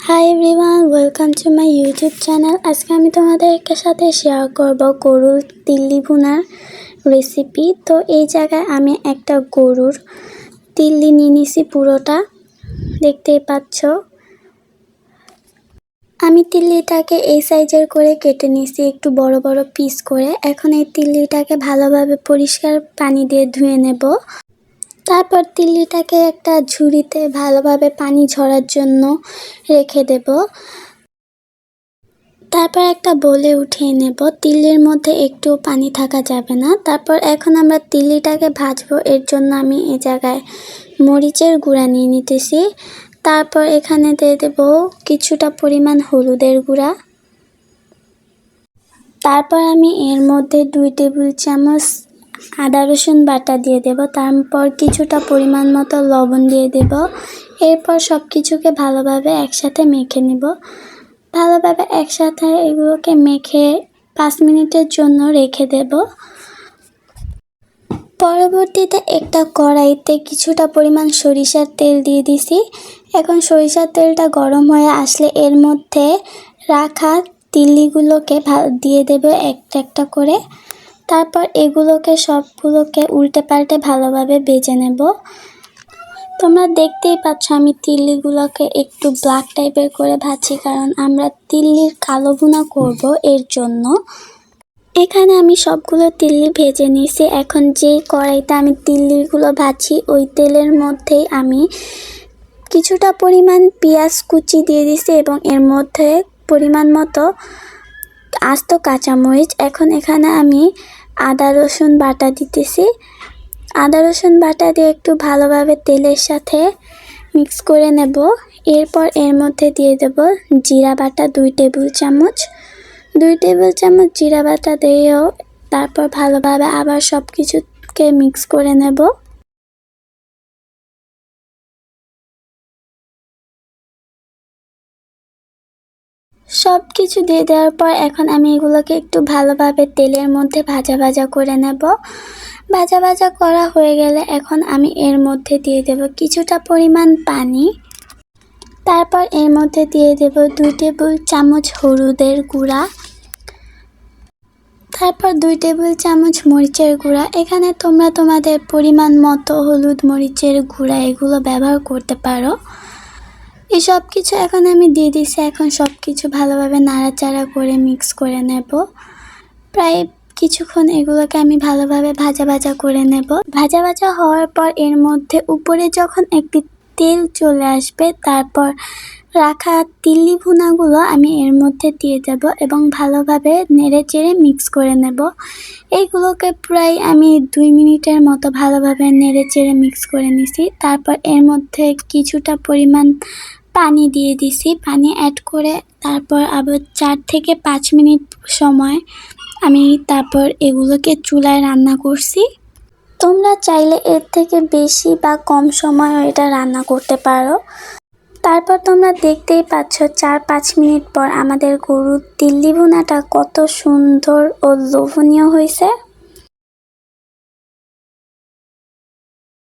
Hi everyone, welcome to my YouTube channel. আজকে আমি তোমাদেরকে সাথে শেয়ার করব গরুর তিল্লি ভুনার রেসিপি। তো এই জায়গায় আমি একটা গরুর তিল্লি নিয়ে নিছি, পুরোটা দেখতেই পাচ্ছ। আমি তিল্লিটাকে এই সাইজের করে কেটে নিছি, একটু বড় বড় পিস করে। এখন এই তিল্লিটাকে ভালোভাবে পরিষ্কার পানি দিয়ে ধুয়ে নেব। তারপর তিল্লিটাকে একটা ঝুড়িতে ভালোভাবে পানি ঝরার জন্য রেখে দেব। তারপর একটা বলে উঠিয়ে নেব, তিল্লির মধ্যে একটু পানি থাকা যাবে না। তারপর এখন আমরা তিল্লিটাকে ভাজবো, এর জন্য আমি এই জায়গায় মরিচের গুঁড়া নিয়ে নিতেছি। তারপর এখানে দিয়ে দেব কিছুটা পরিমাণ হলুদের গুঁড়া। তারপর আমি এর মধ্যে 2 টেবিল চামচ আদা রসুন বাটা দিয়ে দেব। তারপর কিছুটা পরিমাণ মতো লবণ দিয়ে দেব। এরপর সব কিছুকে ভালোভাবে একসাথে মেখে নেব। ভালোভাবে একসাথে এগুলোকে মেখে 5 মিনিটের জন্য রেখে দেব। পরবর্তীতে একটা কড়াইতে কিছুটা পরিমাণ সরিষার তেল দিয়ে দিছি। এখন সরিষার তেলটা গরম হয়ে আসলে এর মধ্যে রাখা তিল্লিগুলোকে দিয়ে দেব একটা একটা করে। তারপর এগুলোকে সবগুলোকে উল্টে পাল্টে ভালোভাবে ভেজে নেব। তোমরা দেখতেই পাচ্ছ আমি তিল্লিগুলোকে একটু ব্ল্যাক টাইপের করে ভাজি, কারণ আমরা তিল্লির কালো ভুনা করব, এর জন্য। এখানে আমি সবগুলো তিল্লি ভেজে নিয়েছি। এখন যেই কড়াইতে আমি তিল্লিগুলো ভাজি, ওই তেলের মধ্যেই আমি কিছুটা পরিমাণ পেঁয়াজ কুচি দিয়ে দিছি এবং এর মধ্যে পরিমাণ মতো আস্ত কাঁচামরিচ। এখন এখানে আমি আদা রসুন বাটা দিতেছি। আদা রসুন বাটা দিয়ে একটু ভালোভাবে তেলের সাথে মিক্স করে নেব। এরপর এর মধ্যে দিয়ে দেব জিরা বাটা 2 টেবিল চামচ। 2 টেবিল চামচ জিরা বাটা দিয়েও তারপর ভালোভাবে আবার সব কিছুকে মিক্স করে নেব। সব কিছু দিয়ে দেওয়ার পর এখন আমি এগুলোকে একটু ভালোভাবে তেলের মধ্যে ভাজা ভাজা করে নেব। ভাজা ভাজা করা হয়ে গেলে এখন আমি এর মধ্যে দিয়ে দেব কিছুটা পরিমাণ পানি। তারপর এর মধ্যে দিয়ে দেব 2 টেবিল চামচ হলুদের গুঁড়া। তারপর 2 টেবিল চামচ মরিচের গুঁড়া। এখানে তোমরা তোমাদের পরিমাণ মতো হলুদ মরিচের গুঁড়া এগুলো ব্যবহার করতে পারো। এই সব কিছু এখন আমি দিয়ে দিচ্ছি। এখন সব কিছু ভালোভাবে নাড়াচাড়া করে মিক্স করে নেব। প্রায় কিছুক্ষণ এগুলোকে আমি ভালোভাবে ভাজা ভাজা করে নেব। ভাজা ভাজা হওয়ার পর এর মধ্যে উপরে যখন একটি তেল চলে আসবে, তারপর রাখা তিল্লি ভুনাগুলো আমি এর মধ্যে দিয়ে দেব এবং ভালোভাবে নেড়ে চেড়ে মিক্স করে নেব। এইগুলোকে প্রায় আমি 2 মিনিটের মতো ভালোভাবে নেড়ে চেড়ে মিক্স করে নিছি। তারপর এর মধ্যে কিছুটা পরিমাণ পানি দিয়ে দিছি। পানি অ্যাড করে তারপর আবার 4 থেকে 5 মিনিট সময় আমি তারপর এগুলোকে চুলায় রান্না করছি। তোমরা চাইলে এর থেকে বেশি বা কম সময়ও এটা রান্না করতে পারো। তারপর তোমরা দেখতেই পাচ্ছ 4-5 মিনিট পর আমাদের গরুর তিল্লি ভুনাটা কত সুন্দর ও লোভনীয় হয়েছে।